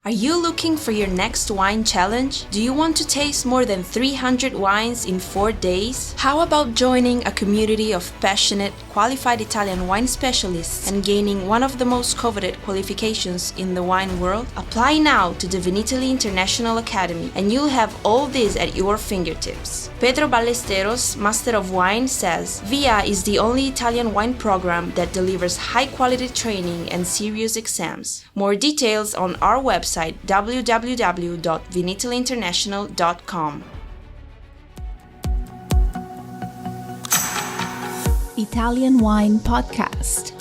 Are you looking for your next wine challenge? Do you want to taste more than 300 wines in 4 days? How about joining a community of passionate, qualified Italian wine specialists and gaining one of the most coveted qualifications in the wine world? Apply now to the Vinitaly International Academy and you'll have all this at your fingertips. Pedro Ballesteros, Master of Wine, says, VIA is the only Italian wine program that delivers high-quality training and serious exams. More details on our website www.vinitalyinternational.com. Italian Wine Podcast.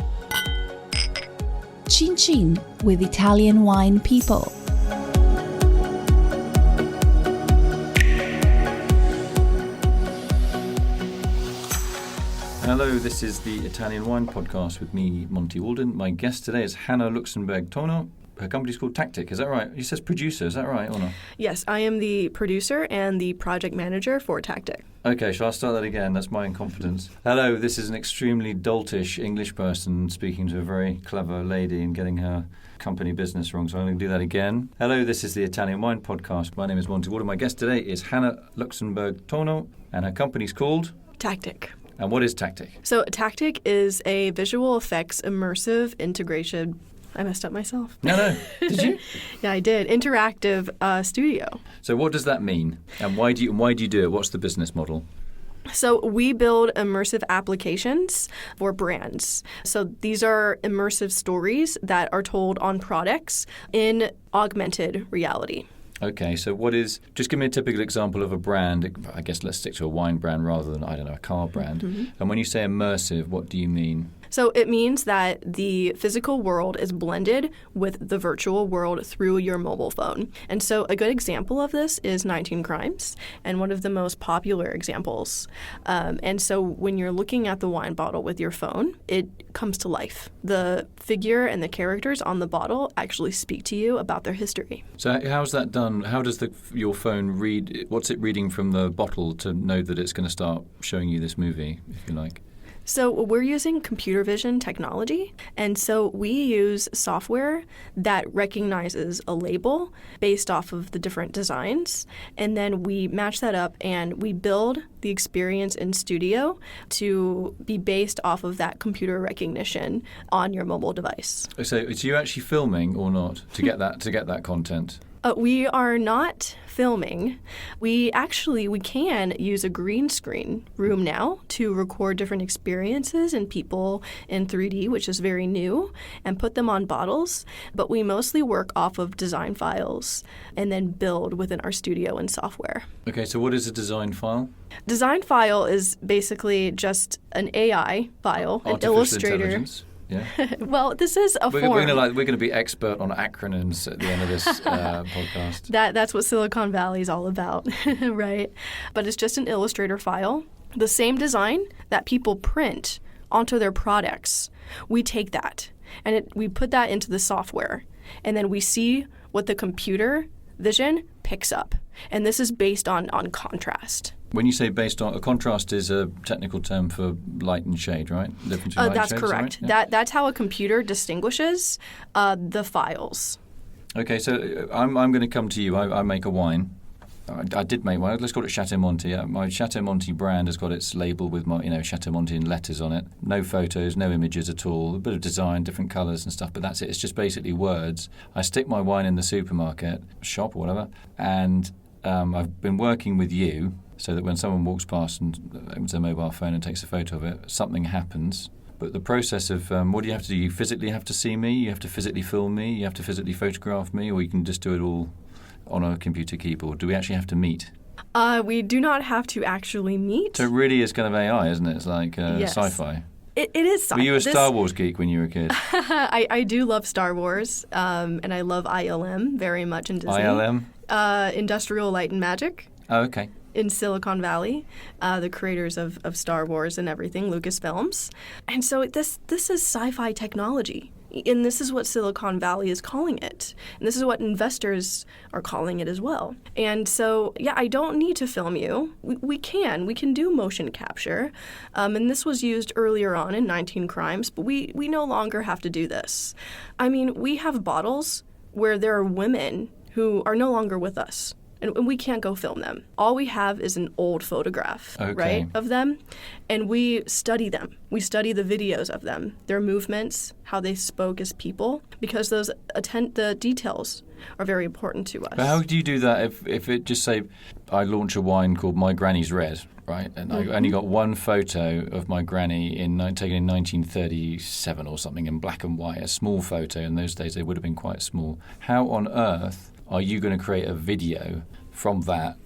Chin Chin with Italian wine people. Hello, this is the Italian Wine Podcast with me, Monty, Waldin. My guest today is Hannah Luxenberg Tono. Her company's called Tactic, is that right? He says producer, is that right or not? Yes, I am the producer and the project manager for Tactic. Okay, shall I start that again? That's my incompetence. Hello, this is an extremely doltish English person speaking to a very clever lady and getting her company business wrong, so I'm going to do that again. Hello, this is the Italian Wine Podcast. My name is Monty Waldin. My guest today is Hannah Luxenberg Tono, and her company's called? Tactic. And what is Tactic? So Tactic is a visual effects immersive integration. I messed up myself. No. Did you? Yeah, I did. Interactive studio. So what does that mean? And why do you do it? What's the business model? So we build immersive applications for brands. So these are immersive stories that are told on products in augmented reality. Okay, so just give me a typical example of a brand. I guess let's stick to a wine brand rather than, a car brand. Mm-hmm. And when you say immersive, what do you mean? So it means that the physical world is blended with the virtual world through your mobile phone. And so a good example of this is 19 Crimes, and one of the most popular examples. And so when you're looking at the wine bottle with your phone, it comes to life. The figure and the characters on the bottle actually speak to you about their history. So how's that done? How does your phone read? What's it reading from the bottle to know that it's going to start showing you this movie, if you like? So we're using computer vision technology, and so we use software that recognizes a label based off of the different designs, and then we match that up and we build the experience in studio to be based off of that computer recognition on your mobile device. So you actually filming or not to get that content? We are not filming. We can use a green screen room now to record different experiences and people in 3D, which is very new, and put them on bottles. But we mostly work off of design files and then build within our studio and software. Okay, so what is a design file? Design file is basically just an AI file, an illustrator. Intelligence. Yeah. Well, this is a form. We're going to be expert on acronyms at the end of this podcast. That's what Silicon Valley is all about, right? But it's just an Illustrator file. The same design that people print onto their products, we take that and we put that into the software, and then we see what the computer vision picks up. And this is based on contrast. When you say based on, a contrast is a technical term for light and shade, right? That's correct. Right? Yeah. That's how a computer distinguishes the files. Okay, so I'm going to come to you. I make a wine. I did make one. Let's call it Chateau Monty. My Chateau Monty brand has got its label with my, Chateau Monty in letters on it. No photos, no images at all. A bit of design, different colours and stuff, but that's it. It's just basically words. I stick my wine in the supermarket, shop or whatever, and I've been working with you so that when someone walks past and opens their mobile phone and takes a photo of it, something happens. But the process of what do you have to do? You physically have to see me, you have to physically film me, you have to physically photograph me, or you can just do it all on a computer keyboard. Do we actually have to meet? We do not have to actually meet. So it really is kind of AI, isn't it? It's like yes. Sci-fi. It is sci-fi. Were you a Star Wars geek when you were a kid? I do love Star Wars, and I love ILM very much in Disney. ILM? Industrial Light and Magic. Oh, okay. In Silicon Valley, the creators of Star Wars and everything, Lucasfilms. And so this is sci-fi technology. And this is what Silicon Valley is calling it. And this is what investors are calling it as well. And so, yeah, I don't need to film you. We can do motion capture. And this was used earlier on in 19 Crimes, but we no longer have to do this. I mean, we have bottles where there are women who are no longer with us. And we can't go film them. All we have is an old photograph, right, of them. And we study them. We study the videos of them, their movements, how they spoke as people, because the details are very important to us. But how do you do that if it just say, I launch a wine called My Granny's Red, right? And I only got one photo of my granny taken in 1937 or something in black and white, a small photo. In those days, they would have been quite small. How on earth are you going to create a video from that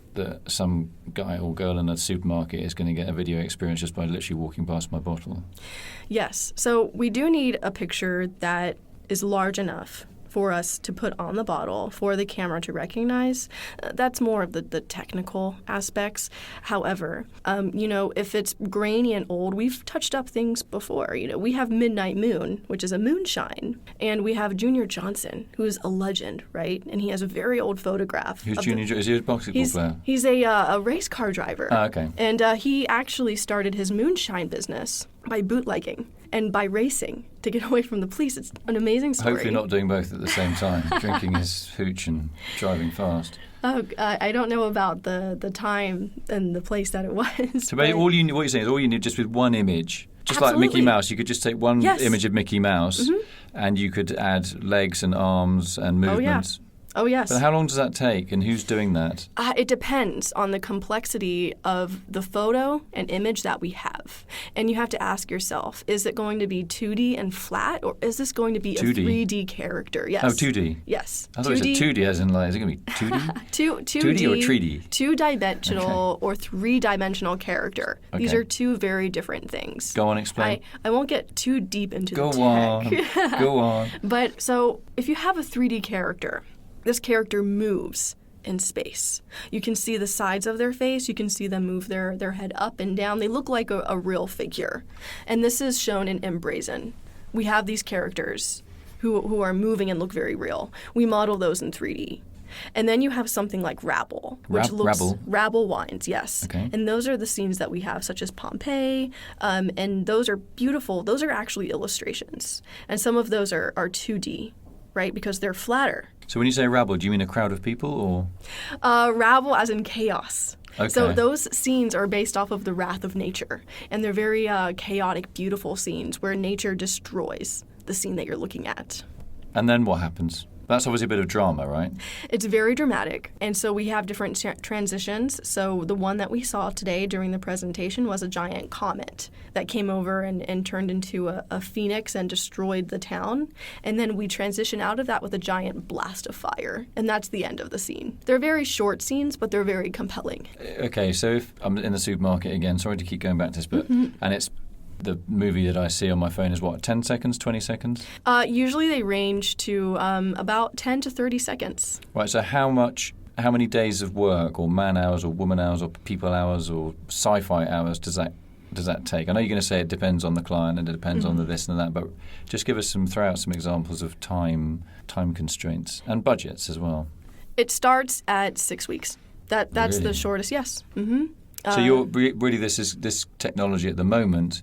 some guy or girl in a supermarket is going to get a video experience just by literally walking past my bottle? Yes. So we do need a picture that is large enough for us to put on the bottle for the camera to recognize. That's more of the technical aspects. However, if it's grainy and old, we've touched up things before. We have Midnight Moon, which is a moonshine, and we have Junior Johnson, who is a legend, right? And he has a very old photograph. Who's Junior Johnson? Is he a basketball player? He's a race car driver. Okay. And he actually started his moonshine business by bootlegging and by racing to get away from the police. It's an amazing story. Hopefully not doing both at the same time, drinking his hooch and driving fast. I don't know about the time and the place that it was. So what you're saying is all you need just with one image. Just Absolutely. like Mickey Mouse, you could just take one image of Mickey Mouse and you could add legs and arms and movements. Oh, yes. But how long does that take, and who's doing that? It depends on the complexity of the photo and image that we have. And you have to ask yourself, is it going to be 2D and flat, or is this going to be 2D. A 3D character? Yes. Oh, 2D? Yes. I thought it said 2D as in, like, is it going to be 2D? 2D or 3D? Two-dimensional or three-dimensional character. Okay. These are two very different things. Go on, explain. I won't get too deep into the on. tech. Go on. But so if you have a 3D character, this character moves in space. You can see the sides of their face. You can see them move their head up and down. They look like a real figure. And this is shown in Embrazen. We have these characters who are moving and look very real. We model those in 3D. And then you have something like Rabble, which looks Rabble wines, yes. Okay. And those are the scenes that we have, such as Pompeii, and those are beautiful. Those are actually illustrations, and some of those are 2D, right? Because they're flatter. So when you say rabble, do you mean a crowd of people or? Rabble as in chaos. Okay. So those scenes are based off of the wrath of nature, and they're very chaotic, beautiful scenes where nature destroys the scene that you're looking at. And then what happens? That's obviously a bit of drama, right? It's very dramatic, and so we have different transitions. So the one that we saw today during the presentation was a giant comet that came over and turned into a phoenix and destroyed the town. And then we transition out of that with a giant blast of fire, and that's the end of the scene. They're very short scenes, but they're very compelling. Okay, so if I'm in the supermarket again, sorry to keep going back to this, but and it's the movie that I see on my phone is what, 10 seconds, 20 seconds? Usually they range to about 10 to 30 seconds. Right, so how many days of work or man hours or woman hours or people hours or sci-fi hours does that take? I know you're going to say it depends on the client and it depends on the this and that, but just throw out some examples of time constraints and budgets as well. It starts at 6 weeks. That's Really? the shortest, yes. Mm-hmm. So you're really this technology at the moment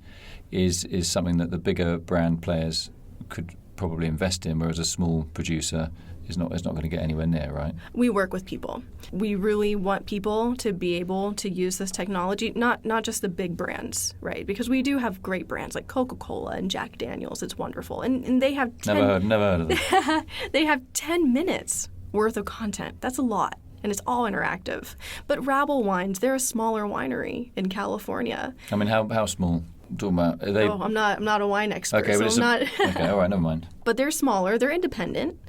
is something that the bigger brand players could probably invest in, whereas a small producer is not going to get anywhere near, right? We work with people. We really want people to be able to use this technology, not just the big brands, right? Because we do have great brands like Coca-Cola and Jack Daniels. It's wonderful, and they have Never heard of them. They have 10 minutes worth of content. That's a lot. And it's all interactive. But Rabble Wines, they're a smaller winery in California. I mean, how small? I'm talking about, are they? Oh, I'm not a wine expert, okay, so but I'm not. Okay, all right, never mind. But they're smaller. They're independent,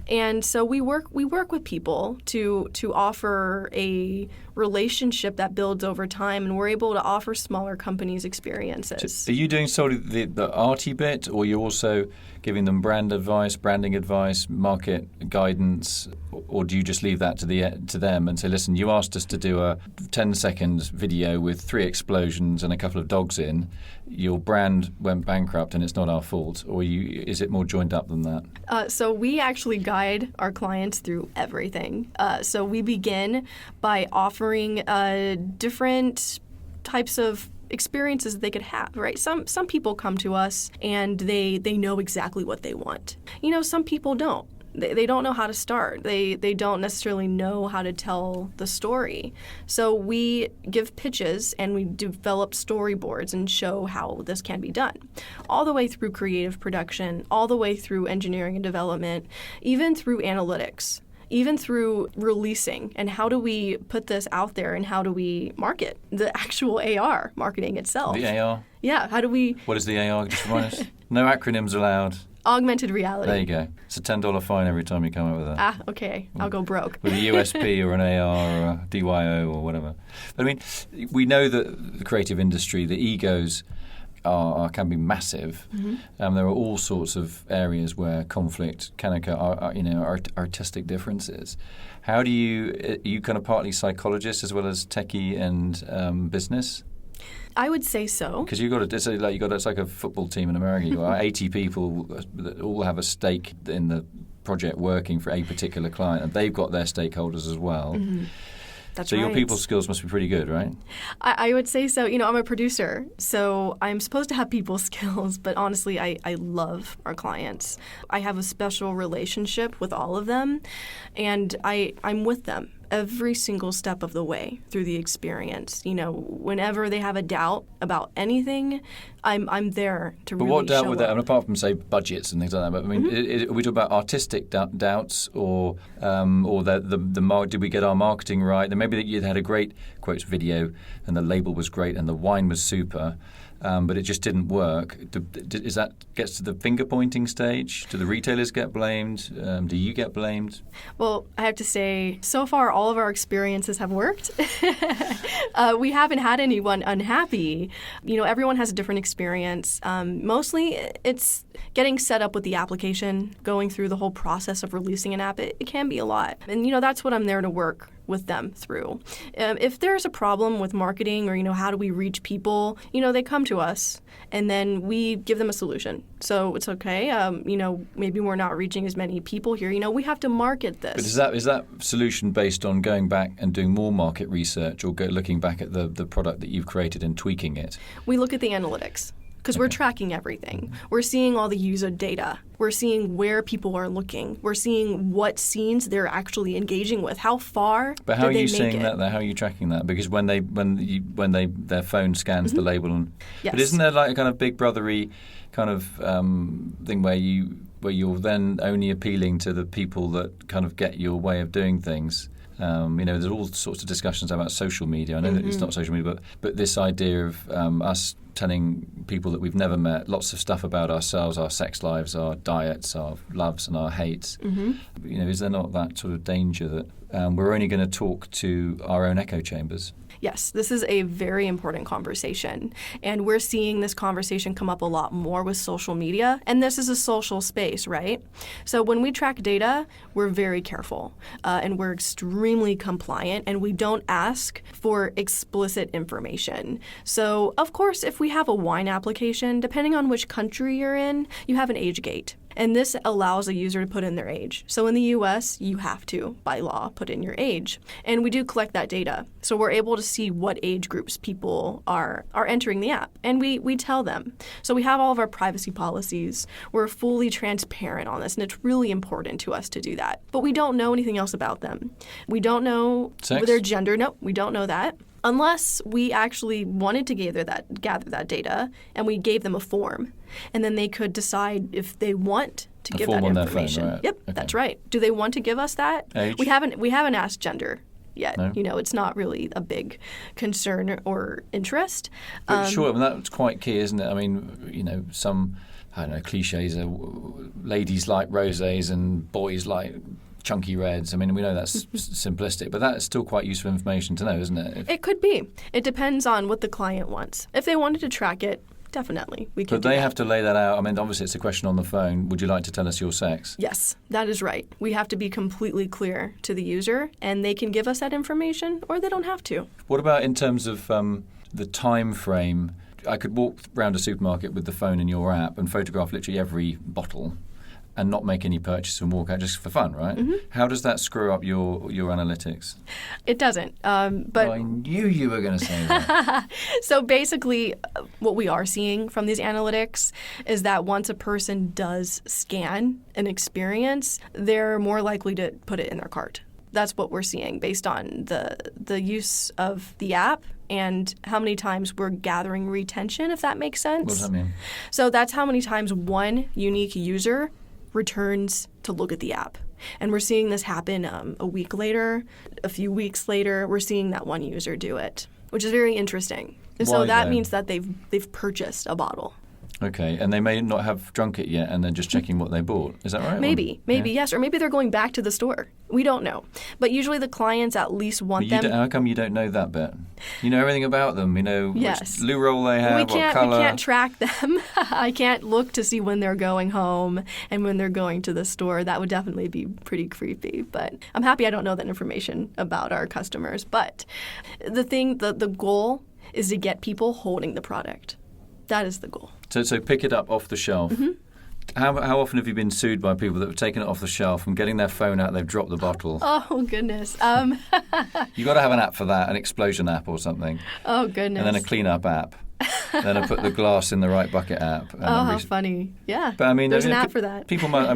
and so we work with people to offer a relationship that builds over time, and we're able to offer smaller companies experiences. So are you doing solely the arty bit, or you're also giving them branding advice, market guidance, or do you just leave that to them and say, listen, you asked us to do a 10-second video with 3 explosions and a couple of dogs in. Your brand went bankrupt and it's not our fault, or is it more joined up than that? So we actually guide our clients through everything. So we begin by offering different types of experiences that they could have, right? Some people come to us and they know exactly what they want. Some people don't. They don't know how to start. They don't necessarily know how to tell the story. So we give pitches and we develop storyboards and show how this can be done. All the way through creative production, all the way through engineering and development, even through analytics, even through releasing, and how do we put this out there and how do we market the actual AR marketing itself. The AR? Yeah, how do we... What is the AR? Just remind us. No acronyms allowed. Augmented reality. There you go. It's a $10 fine every time you come up with that. Ah, okay. I'll go broke. With a USP or an AR or a DYO or whatever. But I mean, we know that the creative industry, the egos can be massive. Mm-hmm. There are all sorts of areas where conflict can occur, artistic differences. How do you, are you kind of partly psychologist as well as techie and business? I would say so. Because it's like a football team in America. You've got 80 people that all have a stake in the project working for a particular client, and they've got their stakeholders as well. Mm-hmm. That's so right. Your people skills must be pretty good, right? I would say so. I'm a producer, so I'm supposed to have people skills, but honestly, I love our clients. I have a special relationship with all of them, and I'm with them every single step of the way through the experience. Whenever they have a doubt about anything, I'm there to really show up. But what doubt would that, apart from, say, budgets and things like that, but I mean, are we talking about artistic doubts or did we get our marketing right? Then maybe you had a great, quotes, video and the label was great and the wine was super, but it just didn't work. Is that gets to the finger-pointing stage? Do the retailers get blamed? Do you get blamed? Well, I have to say, so far, all of our experiences have worked. We haven't had anyone unhappy. Everyone has a different experience. Mostly, it's getting set up with the application, going through the whole process of releasing an app. It can be a lot. And, that's what I'm there to work with them through. If there's a problem with marketing or, how do we reach people, they come to us and then we give them a solution. So it's okay. Maybe we're not reaching as many people here. We have to market this. But is that solution based on going back and doing more market research or looking back at the product that you've created and tweaking it? We look at the analytics. Because we're tracking everything. We're seeing all the user data. We're seeing where people are looking. We're seeing what scenes they're actually engaging with. How far? But how are you seeing that? How are you tracking that? Because when their phone scans the label, Yes. But isn't there like a kind of Big Brothery kind of thing where you're then only appealing to the people that kind of get your way of doing things? There's all sorts of discussions about social media. I know that it's not social media, but this idea of us telling people that we've never met lots of stuff about ourselves, our sex lives, our diets, our loves and our hates. Is there not that sort of danger that we're only going to talk to our own echo chambers? Yes, this is a very important conversation, and we're seeing this conversation come up a lot more with social media, and this is a social space, right? So when we track data, we're very careful, and we're extremely compliant, and we don't ask for explicit information. So, of course, if we have a wine application, depending on which country you're in, you have an age gate. And this allows a user to put in their age. So in the U.S., you have to, by law, put in your age. And we do collect that data. So we're able to see what age groups people are entering the app. And we tell them. So we have all of our privacy policies. We're fully transparent on this. And it's really important to us to do that. But we don't know anything else about them. We don't know their gender. No, we don't know that. Unless we actually wanted to gather that data and we gave them a form. And then they could decide if they want to give that information. Phone, right? Yep, okay. That's right. Do they want to give us that? Age? We haven't asked gender yet. No? It's not really a big concern or interest. But sure, that's quite key, isn't it? I mean, some, cliches are ladies like rosés and boys like chunky reds. I mean, we know that's simplistic, but that's still quite useful information to know, isn't it? It could be. It depends on what the client wants. If they wanted to track it, definitely, we can. But they have to lay that out. I mean, obviously, it's a question on the phone. Would you like to tell us your sex? Yes, that is right. We have to be completely clear to the user, and they can give us that information, or they don't have to. What about in terms of the time frame? I could walk around a supermarket with the phone in your app and photograph literally every bottle. and not make any purchase and walk out just for fun, right? How does that screw up your analytics? It doesn't. But I knew you were going to say that. So basically, what we are seeing from these analytics is that once a person does scan an experience, they're more likely to put it in their cart. That's what we're seeing based on the use of the app and how many times we're gathering retention, if that makes sense. What does that mean? So that's how many times one unique user returns to look at the app. And we're seeing this happen a week later, a few weeks later. We're seeing that one user do it, which is very interesting. And so that means that they've purchased a bottle. Okay, and they may not have drunk it yet and then just checking what they bought. Is that right? Maybe, yes. Or maybe they're going back to the store. We don't know. But usually the clients at least want them. How come you don't know that bit? You know everything about them. You know yes. which loo roll they have, what colour. We can't track them. I can't look to see when they're going home and when they're going to the store. That would definitely be pretty creepy. But I'm happy I don't know that information about our customers. But the goal is to get people holding the product. That is the goal. So pick it up off the shelf. Mm-hmm. How often have you been sued by people that have taken it off the shelf and getting their phone out, they've dropped the bottle? Oh, goodness. You've got to have an app for that, an explosion app or something. Oh, goodness. And then a clean-up app. Then I put the glass in the right bucket app. And how funny. Yeah. But I mean, there's an app for that.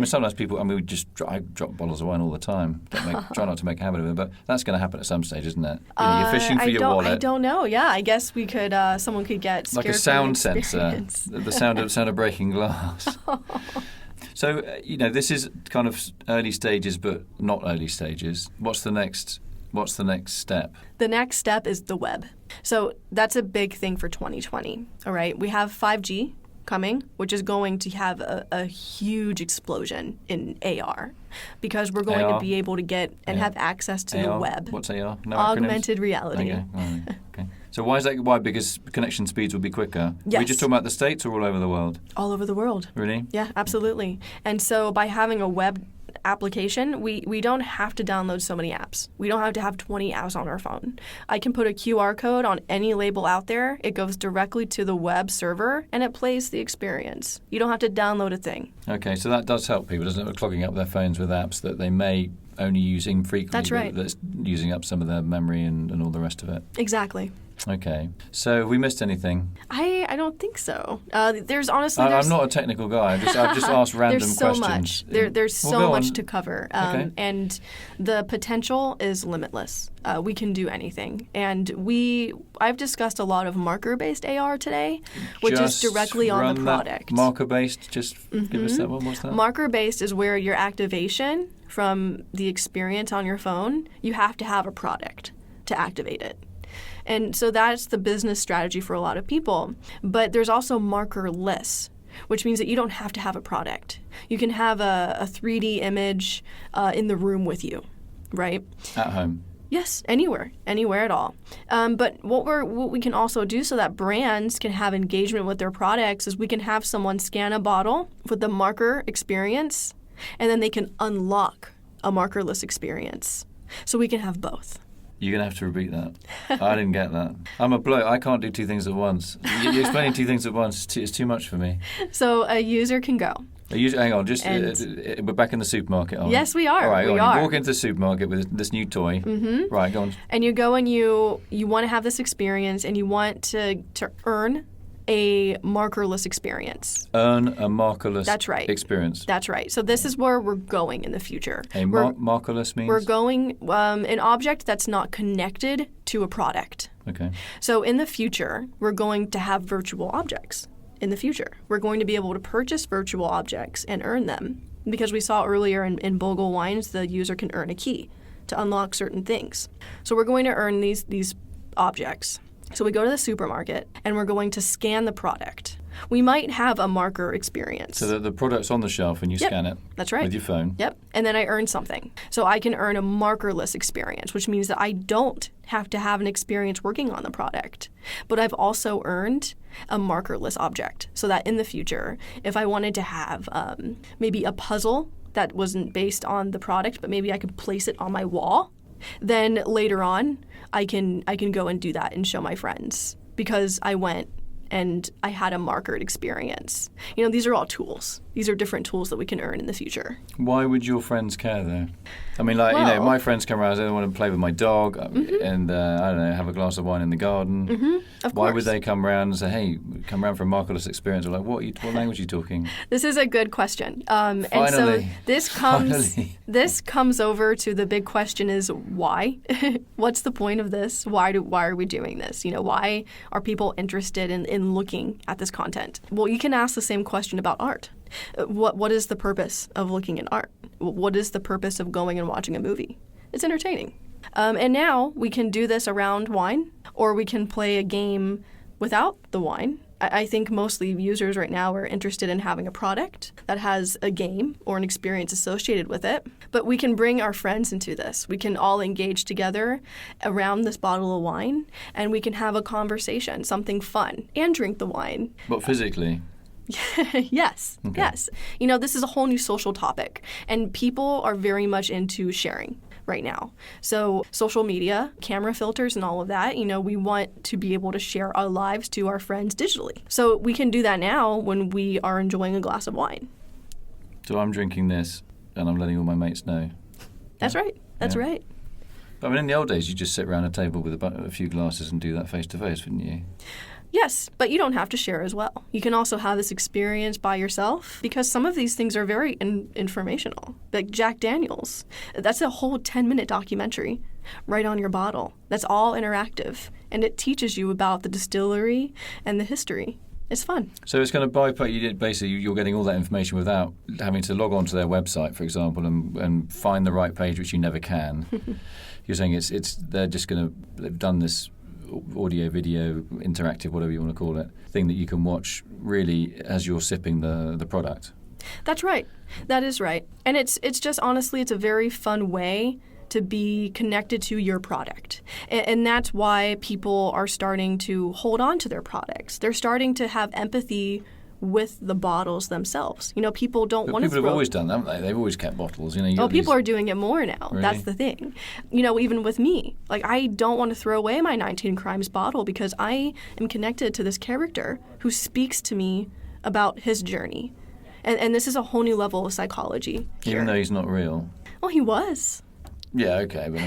Sometimes people, I drop bottles of wine all the time. Try not to make a habit of it, but that's going to happen at some stage, isn't it? You're fishing for your wallet. I don't know. Yeah, I guess we could, someone could get scared like a sound from the sensor, the sound of breaking glass. So, this is kind of early stages, but not early stages. What's the next step? The next step is the web. So that's a big thing for 2020. All right. We have 5G coming, which is going to have a huge explosion in AR because we're going to be able to get and have access to the web. What's AR? No augmented reality. Okay. So why is that? Why? Because connection speeds will be quicker. Yes. Are we just talking about the States or all over the world? All over the world. Really? Yeah, absolutely. And so by having a web application, we don't have to download so many apps. We don't have to have 20 apps on our phone. I can put a QR code on any label out there. It goes directly to the web server, and it plays the experience. You don't have to download a thing. Okay, so that does help people, doesn't it? Clogging up their phones with apps that they may only use infrequently. That's right. That's using up some of their memory and all the rest of it. Exactly. Okay. So have we missed anything? I don't think so. There's honestly... I'm not a technical guy. I've just asked random there's so questions. There's so much to cover. Okay. And the potential is limitless. We can do anything. And I've discussed a lot of marker-based AR today, which is directly on the product. Marker-based, just give us that one. What's that? Marker-based is where your activation from the experience on your phone, you have to have a product to activate it. And so that's the business strategy for a lot of people. But there's also markerless, which means that you don't have to have a product. You can have a 3D image in the room with you, right? At home. Yes, anywhere at all. But what we can also do so that brands can have engagement with their products is we can have someone scan a bottle with the marker experience, and then they can unlock a markerless experience. So we can have both. You're going to have to repeat that. I didn't get that. I'm a bloke. I can't do two things at once. You're explaining two things at once. It's too much for me. So a user can go. Hang on. We're back in the supermarket, aren't we? Yes, we are. All right, we you are. walk into the supermarket with this new toy. Mm-hmm. Right, go on. And you go and you want to have this experience and you want to earn a markerless experience. Earn a markerless experience. That's right. So this is where we're going in the future. Markerless means? We're going an object that's not connected to a product. Okay. So in the future, we're going to have virtual objects. In the future, we're going to be able to purchase virtual objects and earn them. Because we saw earlier in Bogle Wines, the user can earn a key to unlock certain things. So we're going to earn these objects. So we go to the supermarket and we're going to scan the product. We might have a marker experience. So the product's on the shelf and you scan it. That's right. With your phone. Yep. And then I earn something. So I can earn a markerless experience, which means that I don't have to have an experience working on the product. But I've also earned a markerless object so that in the future, if I wanted to have maybe a puzzle that wasn't based on the product, but maybe I could place it on my wall, then later on, I can go and do that and show my friends because I went and I had a markered experience. These are all tools. These are different tools that we can earn in the future. Why would your friends care, though? I mean, like, my friends come around, they want to play with my dog and, I don't know, have a glass of wine in the garden. Of course. Why would they come around and say, hey, come around for a markerless experience? Or like, what language are you talking? This is a good question. Finally. And so this comes over to the big question is why? What's the point of this? Why are we doing this? Why are people interested in looking at this content? Well, you can ask the same question about art. What is the purpose of looking at art? What is the purpose of going and watching a movie? It's entertaining. And now we can do this around wine, or we can play a game without the wine. I think mostly users right now are interested in having a product that has a game or an experience associated with it. But we can bring our friends into this. We can all engage together around this bottle of wine, and we can have a conversation, something fun, and drink the wine. But physically? Yes. Okay. Yes. This is a whole new social topic, and people are very much into sharing right now. So social media, camera filters, and all of that, we want to be able to share our lives to our friends digitally. So we can do that now when we are enjoying a glass of wine. So I'm drinking this, and I'm letting all my mates know. That's right. That's right. I mean, in the old days, you just sit around a table with a few glasses and do that face-to-face, wouldn't you? Yes, but you don't have to share as well. You can also have this experience by yourself, because some of these things are very informational. Like Jack Daniels, that's a whole 10-minute documentary right on your bottle. That's all interactive, and it teaches you about the distillery and the history. It's fun. So it's going to bypass, you're getting all that information without having to log on to their website, for example, and find the right page, which you never can. You're saying they've done this audio, video, interactive, whatever you want to call it, thing that you can watch really as you're sipping the product. That's right. That is right. And it's just, honestly, it's a very fun way to be connected to your product. And that's why people are starting to hold on to their products. They're starting to have empathy with the bottles themselves. People don't want to throw... People have always done that, haven't they? They've always kept bottles. People are doing it more now. Really? That's the thing. Even with me, I don't want to throw away my 19 Crimes bottle because I am connected to this character who speaks to me about his journey. And this is a whole new level of psychology here. Even though he's not real. Well, he was. Yeah, okay, but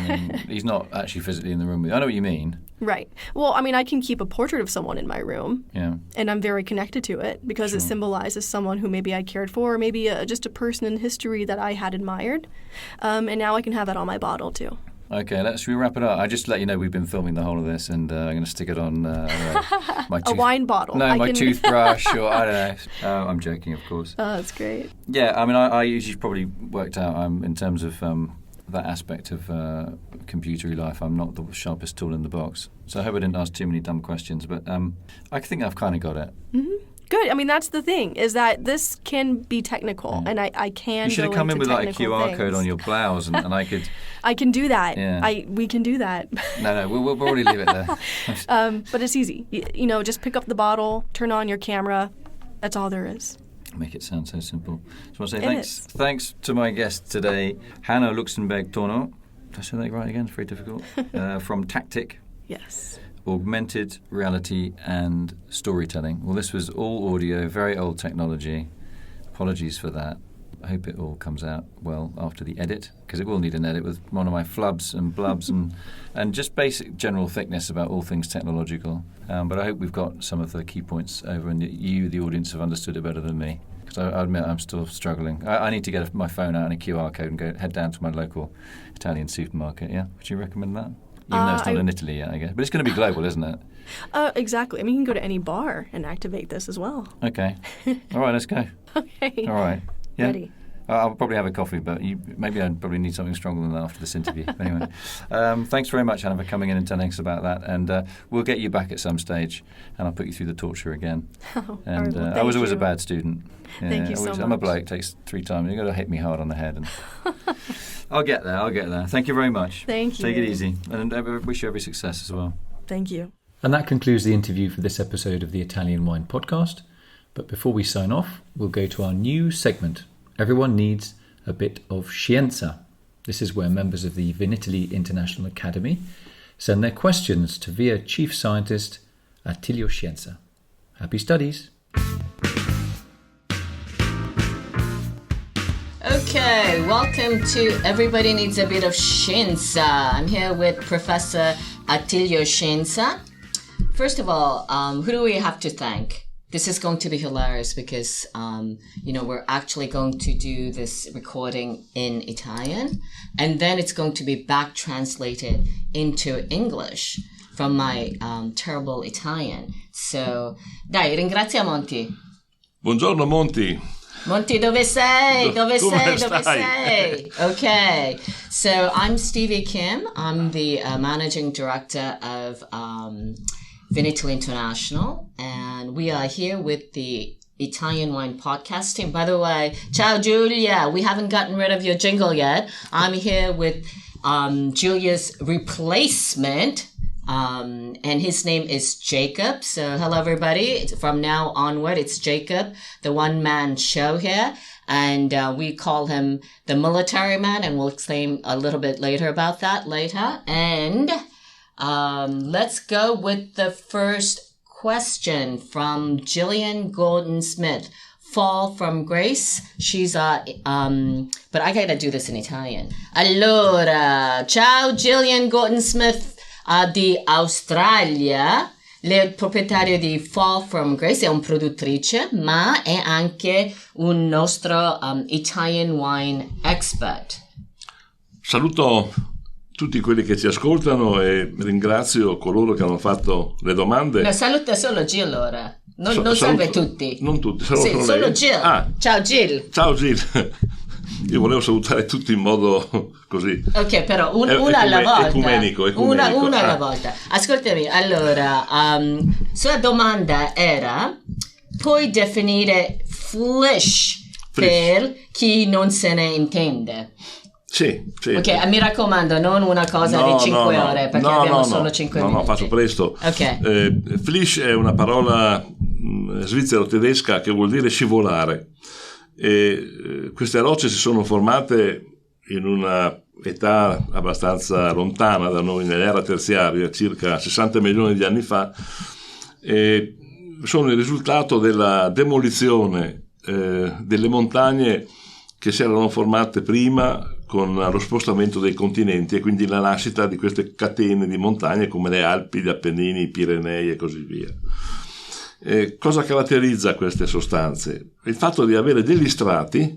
he's not actually physically in the room with you. I know what you mean. Right. Well, I can keep a portrait of someone in my room, and I'm very connected to it because it symbolizes someone who maybe I cared for, or maybe just a person in history that I had admired. And now I can have that on my bottle, too. Okay, should we wrap it up? I just let you know we've been filming the whole of this, and I'm going to stick it on my a wine bottle. No, my toothbrush, or I don't know. I'm joking, of course. Oh, that's great. Yeah, I usually probably worked out in terms of that aspect of computery life, I'm not the sharpest tool in the box. So I hope I didn't ask too many dumb questions, but I think I've kind of got it. Mm-hmm. Good. That's the thing, is that this can be technical, and I can. You should have come in with like a QR things. code on your blouse, and I could. I can do that. Yeah. We can do that. No, we'll already leave it there. But it's easy. Just pick up the bottle, turn on your camera. That's all there is. Make it sound so simple. So I want to say thanks to my guest today, Hannah Luxenberg Torno. Did I say that right again? It's very difficult. From Tactic. Yes. Augmented reality and storytelling. Well, this was all audio, very old technology. Apologies for that. I hope it all comes out well after the edit, because it will need an edit with one of my flubs and blubs and just basic general thickness about all things technological. But I hope we've got some of the key points over, and you, the audience, have understood it better than me. Because I admit I'm still struggling. I need to get my phone out and a QR code and head down to my local Italian supermarket. Yeah, would you recommend that? Even though it's not in Italy yet, I guess. But it's going to be global, isn't it? Exactly. You can go to any bar and activate this as well. Okay. All right, let's go. Okay. All right. Yeah? Ready. I'll probably have a coffee, but maybe I'd probably need something stronger than that after this interview. Anyway, thanks very much, Hannah, for coming in and telling us about that. And we'll get you back at some stage, and I'll put you through the torture again. And I was always a bad student. Yeah, thank you so much. I'm a bloke. It takes 3 times. You've got to hit me hard on the head. And I'll get there. Thank you very much. Thank you. Take it easy. And I wish you every success as well. Thank you. And that concludes the interview for this episode of the Italian Wine Podcast. But before we sign off, we'll go to our new segment. Everyone needs a bit of scienza. This is where members of the Vinitaly International Academy send their questions to VIA Chief Scientist Attilio Scienza. Happy studies! Okay, welcome to Everybody Needs a Bit of Scienza. I'm here with Professor Attilio Scienza. First of all, who do we have to thank? This is going to be hilarious because, we're actually going to do this recording in Italian, and then it's going to be back translated into English from my terrible Italian. So, dai, ringrazia Monty. Buongiorno Monty. Monty, dove sei? Dove Come sei? Okay. So I'm Stevie Kim. I'm the managing director of Vinitaly International, and we are here with the Italian Wine Podcast team. By the way, ciao Giulia. We haven't gotten rid of your jingle yet. I'm here with Julia's replacement. And his name is Jacob. So hello everybody. From now onward, it's Jacob, the one-man show here. And we call him the military man, and we'll explain a little bit later about that later. And let's go with the first question from Gillian Golden-Smith. Fall from Grace. She's but I gotta do this in Italian. Allora, ciao Gillian Golden-Smith. Di Australia, lei è il proprietario di Fall from Grace, è un produttrice, ma è anche un nostro Italian wine expert. Saluto tutti quelli che ci ascoltano e ringrazio coloro che hanno fatto le domande. No, saluta solo Jill ora. Non salve tutti. Non tutti, solo Jill. Ciao Jill. Ciao Jill. Io volevo salutare tutti in modo così. Ok, però una alla volta. Ecumenico. Una alla volta. Ascoltami, allora, sua domanda era: puoi definire flish per chi non se ne intende? Sì. Ok, mi raccomando, non una cosa di 5 ore, perché abbiamo solo 5 minuti. No, faccio presto. Ok. Flish è una parola svizzero-tedesca che vuol dire scivolare. E queste rocce si sono formate in una età abbastanza lontana da noi, nell'era terziaria, circa 60 milioni di anni fa, e sono il risultato della demolizione delle montagne che si erano formate prima con lo spostamento dei continenti, e quindi la nascita di queste catene di montagne come le Alpi, gli Appennini, i Pirenei e così via. Cosa caratterizza queste sostanze? Il fatto di avere degli strati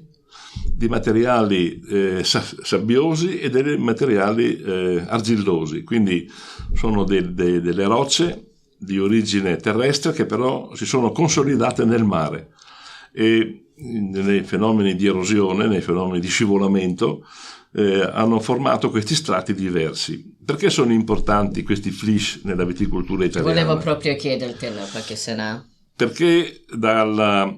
di materiali sabbiosi e dei materiali argillosi, quindi sono delle rocce di origine terrestre che però si sono consolidate nel mare, e nei fenomeni di erosione, nei fenomeni di scivolamento hanno formato questi strati diversi. Perché sono importanti questi flish nella viticoltura italiana? Volevo proprio chiedertelo, perché sennò... Perché dalla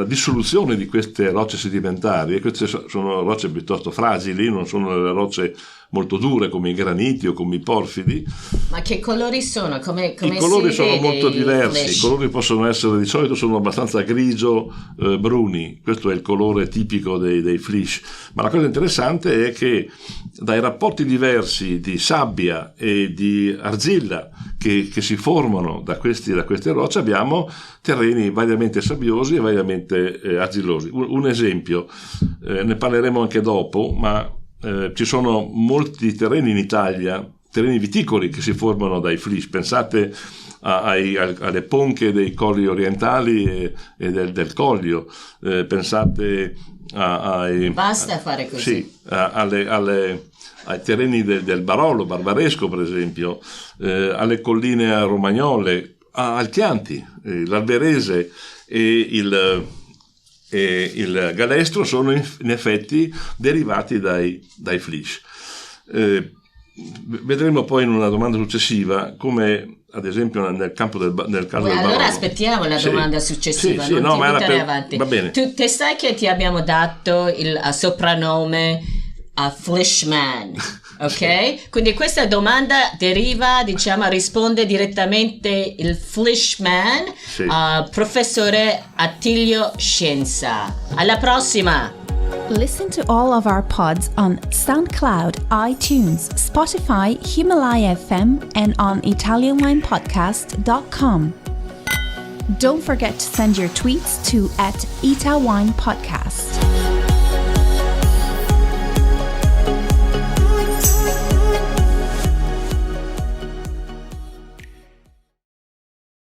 dissoluzione di queste rocce sedimentarie, queste sono rocce piuttosto fragili, non sono delle rocce molto dure come i graniti o come i porfidi. Ma che colori sono? Come I colori sono molto diversi. Flash? I colori possono essere, di solito sono abbastanza grigio bruni. Questo è il colore tipico dei flish. Ma la cosa interessante è che dai rapporti diversi di sabbia e di argilla che si formano da queste rocce abbiamo terreni variamente sabbiosi e variamente argillosi. Un esempio, ne parleremo anche dopo, ma ci sono molti terreni in Italia, terreni viticoli, che si formano dai flish. Pensate alle ponche dei colli orientali e del Collio, pensate basta fare così. Sì, ai terreni del Barbaresco, per esempio, alle colline romagnole, al Chianti, l'Alberese e il Galestro sono in effetti derivati dai flish. Vedremo poi in una domanda successiva come, ad esempio, nel caso del Barolo. Allora aspettiamo la domanda successiva, sì, non no, ti buttare avanti. Va bene. Tu te sai che ti abbiamo dato il soprannome Flishman, ok? Quindi questa domanda deriva, risponde direttamente il Flishman, professore Attilio Scienza. Alla prossima! Listen to all of our pods on SoundCloud, iTunes, Spotify, Himalaya FM, and on ItalianWinePodcast.com. Don't forget to send your tweets to @ItaWinePodcast.